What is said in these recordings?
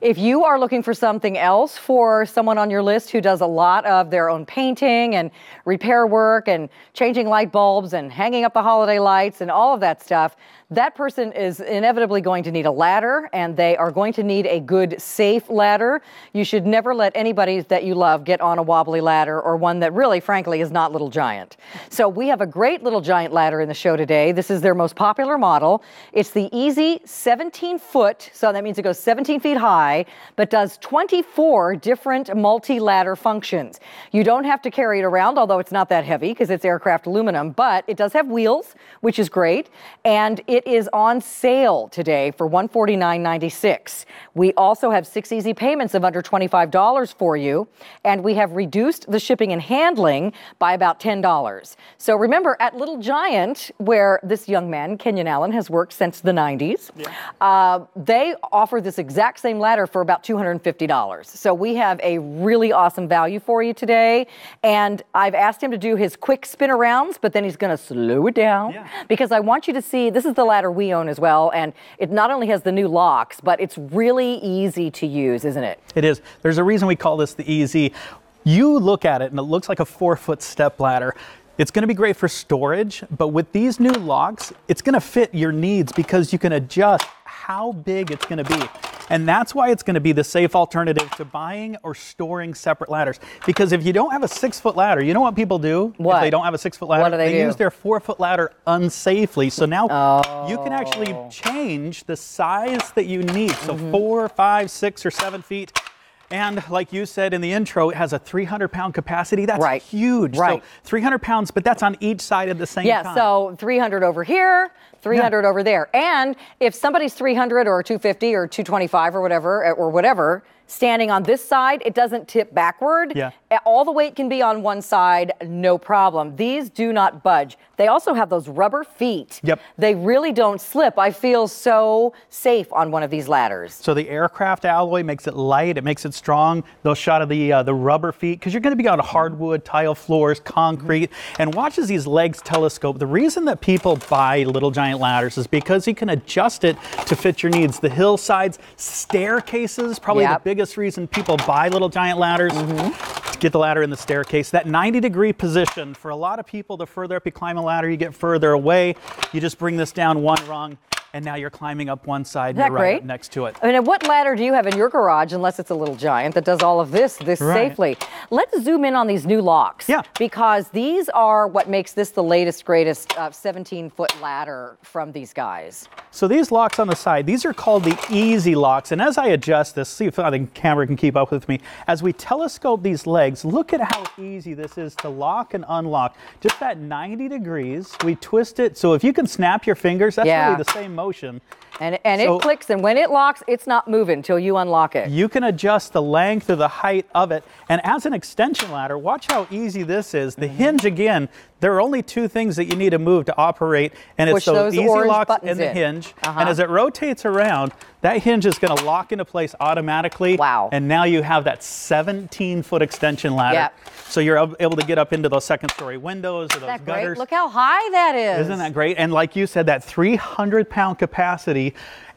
If you are looking for something else for someone on your list who does a lot of their own painting and repair work and changing light bulbs and hanging up the holiday lights and all of that stuff, that person is inevitably going to need a ladder, and they are going to need a good, safe ladder. You should never let anybody that you love get on a wobbly ladder or one that really, frankly, is not Little Giant. So we have a great Little Giant ladder in the show today. This is their most popular model. It's the Easy 17-foot, so that means it goes 17 feet high, but does 24 different multi-ladder functions. You don't have to carry it around, although it's not that heavy because it's aircraft aluminum, but it does have wheels, which is great, and it is on sale today for $149.96. We also have 6 easy payments of under $25 for you, and we have reduced the shipping and handling by about $10. So remember, at Little Giant, where this young man, Kenyon Allen, has worked since the 90s, they offer this exact same ladder for about $250. So we have a really awesome value for you today, and I've asked him to do his quick spin arounds, but then he's going to slow it down because I want you to see, this is the ladder we own as well, and it not only has the new locks, but it's really easy to use, isn't it? It is. There's a reason we call this the Easy. You look at it and it looks like a 4-foot step ladder. It's going to be great for storage, but with these new locks, it's going to fit your needs because you can adjust how big it's going to be. And that's why it's going to be the safe alternative to buying or storing separate ladders. Because if you don't have a 6-foot ladder, you know what people do? What? If they don't have a 6-foot ladder? What do they do? Use their 4-foot ladder unsafely. So now you can actually change the size that you need. So 4, 5, 6, or 7 feet. And like you said in the intro, it has a 300-pound capacity. That's huge. Right. So 300 pounds, but that's on each side at the same time. Yeah, so 300 over here, 300 over there. And if somebody's 300 or 250 or 225 or whatever, standing on this side, it doesn't tip backward. Yeah. All the weight can be on one side, no problem. These do not budge. They also have those rubber feet. Yep. They really don't slip. I feel so safe on one of these ladders. So the aircraft alloy makes it light, it makes it strong. Those shot of the rubber feet, because you're going to be on hardwood, tile floors, concrete, and watch as these legs telescope. The reason that people buy Little Giant ladders is because you can adjust it to fit your needs. The hillsides, staircases, probably the biggest reason people buy Little Giant ladders. To get the ladder in the staircase. That 90-degree position, for a lot of people, the further up you climb a ladder, you get further away. You just bring this down one rung, and now you're climbing up one side and you're right up next to it. I mean, what ladder do you have in your garage, unless it's a Little Giant that does all of this safely? Let's zoom in on these new locks. Yeah. Because these are what makes this the latest, greatest 17-foot ladder from these guys. So these locks on the side, these are called the Easy locks. And as I adjust this, see if the camera can keep up with me. As we telescope these legs, look at how easy this is to lock and unlock. Just that 90 degrees, we twist it. So if you can snap your fingers, that's really the same motion. And it clicks, and when it locks, it's not moving until you unlock it. You can adjust the length or the height of it. And as an extension ladder, watch how easy this is. The hinge, again, there are only 2 things that you need to move to operate, and it's those easy locks and the hinge. And as it rotates around, that hinge is going to lock into place automatically. Wow. And now you have that 17-foot extension ladder. So you're able to get up into those second-story windows or those gutters. Look how high that is. Isn't that great? And like you said, that 300-pound capacity.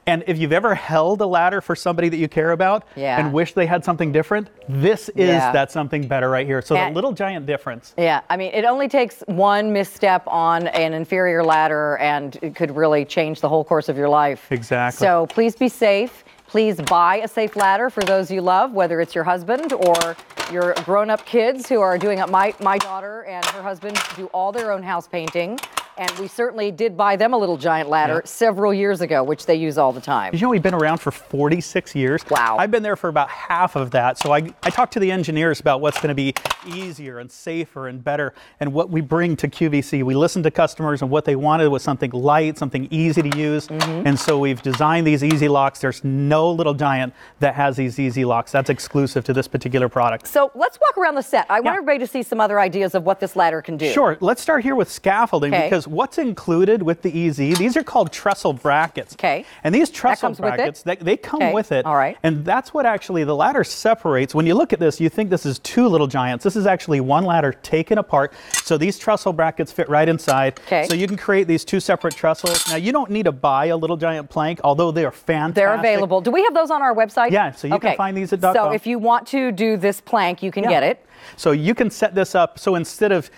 And if you've ever held a ladder for somebody that you care about and wish they had something different, this is that something better right here. So the Little Giant difference. Yeah, I mean, it only takes one misstep on an inferior ladder and it could really change the whole course of your life. Exactly. So please be safe. Please buy a safe ladder for those you love, whether it's your husband or your grown-up kids who are doing it. My daughter and her husband do all their own house painting. And we certainly did buy them a Little Giant ladder several years ago, which they use all the time. You know, we've been around for 46 years. Wow. I've been there for about half of that. So I talked to the engineers about what's going to be easier and safer and better and what we bring to QVC. We listened to customers and what they wanted was something light, something easy to use. And so we've designed these easy locks. There's no Little Giant that has these easy locks. That's exclusive to this particular product. So let's walk around the set. I want everybody to see some other ideas of what this ladder can do. Sure. Let's start here with scaffolding because because what's included with the EZ, these are called trestle brackets. Okay. And these trestle comes brackets, they come with it. All right. And that's what actually the ladder separates. When you look at this, you think this is two little giants. This is actually one ladder taken apart. So these trestle brackets fit right inside. Okay. So you can create these two separate trestles. Now, you don't need to buy a little giant plank, although they are fantastic. They're available. Do we have those on our website? Yeah, so you can find these at .com. So if you want to do this plank, you can get it. So you can set this up. So instead of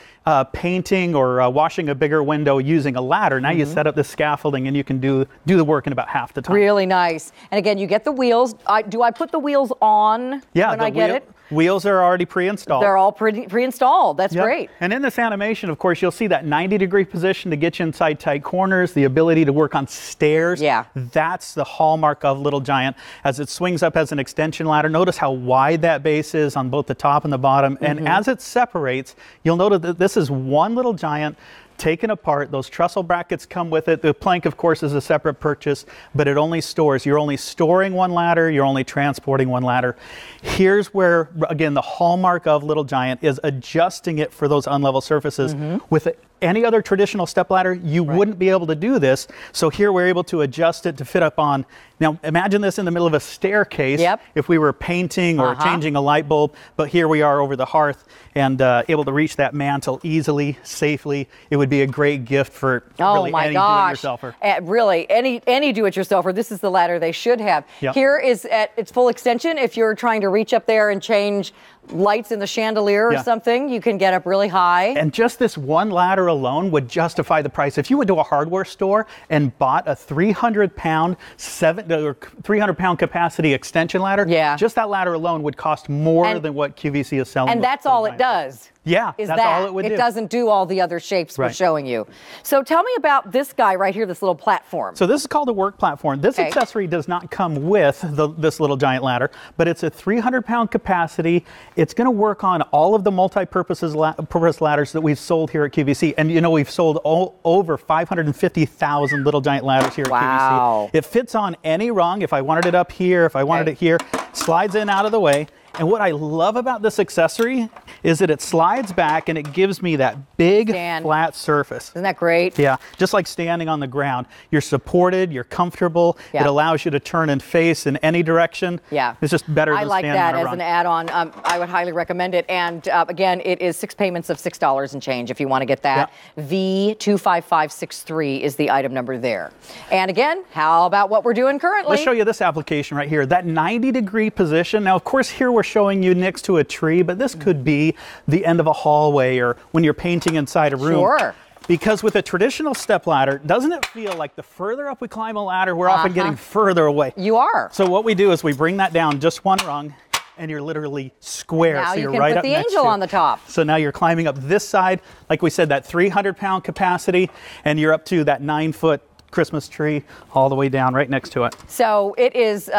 painting or washing a bigger window using a ladder, now you set up the scaffolding and you can do the work in about half the time. Really nice. And again, you get the wheels. Do I put the wheels on when I get it? Wheels are already pre-installed. They're all pre-installed. That's great. And in this animation, of course, you'll see that 90-degree position to get you inside tight corners, the ability to work on stairs. Yeah. That's the hallmark of Little Giant. As it swings up as an extension ladder, notice how wide that base is on both the top and the bottom. And as it separates, you'll notice that this is one Little Giant taken apart. Those trestle brackets come with it. The plank, of course, is a separate purchase, but it only stores. You're only storing one ladder. You're only transporting one ladder. Here's where, again, the hallmark of Little Giant is adjusting it for those unlevel surfaces. With any other traditional stepladder, you wouldn't be able to do this. So here we're able to adjust it to fit up on. Now imagine this in the middle of a staircase if we were painting or changing a light bulb, but here we are over the hearth and able to reach that mantle easily, safely. It would be a great gift for really any do-it-yourselfer. Really, any do-it-yourselfer. This is the ladder they should have. Here is at its full extension. If you're trying to reach up there and change lights in the chandelier or something, you can get up really high. And just this one ladder alone would justify the price. If you went to a hardware store and bought a 300-pound, 300-pound capacity extension ladder, just that ladder alone would cost more than what QVC is selling. And that's all it does. Yeah, is that's all it would do. It doesn't do all the other shapes we're showing you. So tell me about this guy right here, this little platform. So this is called a work platform. This accessory does not come with this Little Giant ladder, but it's a 300-pound capacity. It's going to work on all of the multi-purpose ladders that we've sold here at QVC. And you know, we've sold over 550,000 Little Giant ladders here at QVC. It fits on any rung. If I wanted it up here, if I wanted it here, slides in out of the way. And what I love about this accessory is that it slides back and it gives me that big flat surface. Isn't that great? Yeah, just like standing on the ground. You're supported, you're comfortable. It allows you to turn and face in any direction. Yeah. It's just better than standing on a rung. I like that as an add-on. I would highly recommend it. And again, it is 6 payments of $6 and change if you want to get that. V25563 is the item number there. And again, how about what we're doing currently? Let's show you this application right here. That 90-degree position. Now, of course, here we're showing you next to a tree, but this could be the end of a hallway or when you're painting inside a room. Sure. Because with a traditional step ladder, doesn't it feel like the further up we climb a ladder, we're often getting further away? You are. So what we do is we bring that down just one rung, and you're literally square. Now so you're you can right put up the next angel to on the top. So now you're climbing up this side, like we said, that 300-pound capacity, and you're up to that 9-foot Christmas tree all the way down right next to it. So it is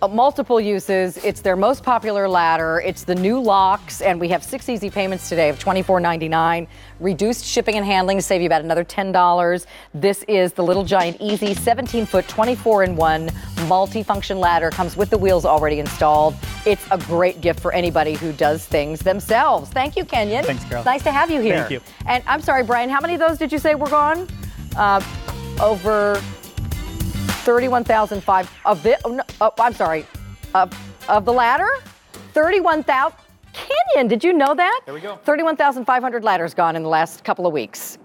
multiple uses. It's their most popular ladder. It's the new locks, and we have 6 easy payments today of $24.99. Reduced shipping and handling to save you about another $10. This is the Little Giant Easy 17-foot 24-in-1 multi-function ladder. Comes with the wheels already installed. It's a great gift for anybody who does things themselves. Thank you, Kenyon. Thanks, Carol. Nice to have you here. Thank you. And I'm sorry, Brian, how many of those did you say were gone? Over 31,005 of the. Oh, no, I'm sorry, of the ladder. 31,000. Kenyon, did you know that? There we go. 31,500 ladders gone in the last couple of weeks.